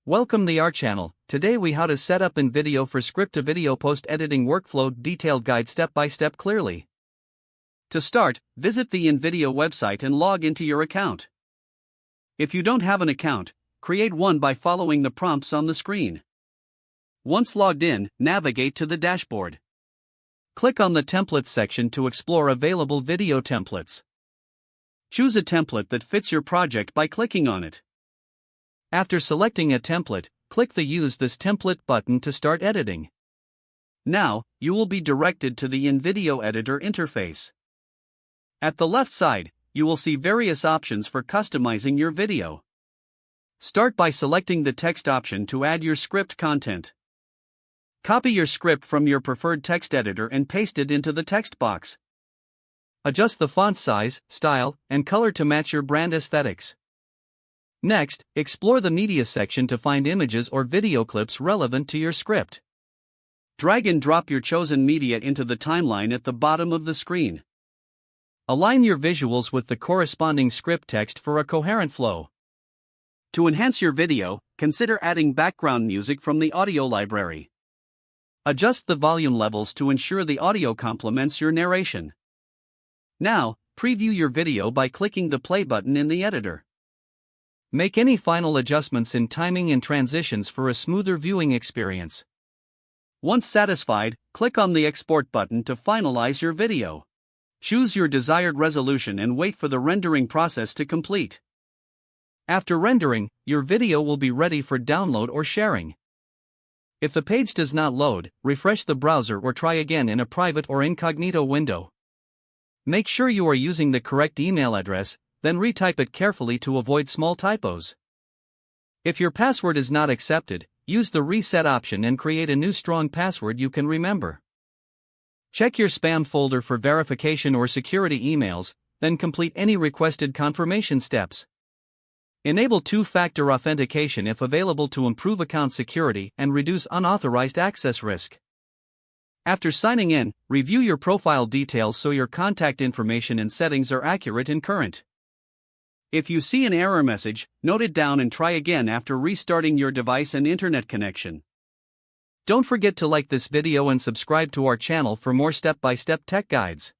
Welcome to our channel. Today we how to set up InVideo for script to video post editing workflow detailed guide step by step clearly. To start, visit the InVideo website and log into your account. If you don't have an account, create one by following the prompts on the screen. Once logged in, navigate to the dashboard. Click on the Templates section to explore available video templates. Choose a template that fits your project by clicking on it. After selecting a template, click the Use this template button to start editing. Now, you will be directed to the InVideo editor interface. At the left side, you will see various options for customizing your video. Start by selecting the text option to add your script content. Copy your script from your preferred text editor and paste it into the text box. Adjust the font size, style, and color to match your brand aesthetics. Next, explore the media section to find images or video clips relevant to your script. Drag and drop your chosen media into the timeline at the bottom of the screen. Align your visuals with the corresponding script text for a coherent flow. To enhance your video, consider adding background music from the audio library. Adjust the volume levels to ensure the audio complements your narration. Now, preview your video by clicking the play button in the editor. Make any final adjustments in timing and transitions for a smoother viewing experience. Once satisfied, click on the Export button to finalize your video. Choose your desired resolution and wait for the rendering process to complete. After rendering, your video will be ready for download or sharing. If the page does not load, refresh the browser or try again in a private or incognito window. Make sure you are using the correct email address, then retype it carefully to avoid small typos. If your password is not accepted, use the reset option and create a new strong password you can remember. Check your spam folder for verification or security emails, then complete any requested confirmation steps. Enable two-factor authentication if available to improve account security and reduce unauthorized access risk. After signing in, review your profile details so your contact information and settings are accurate and current. If you see an error message, note it down and try again after restarting your device and internet connection. Don't forget to like this video and subscribe to our channel for more step-by-step tech guides.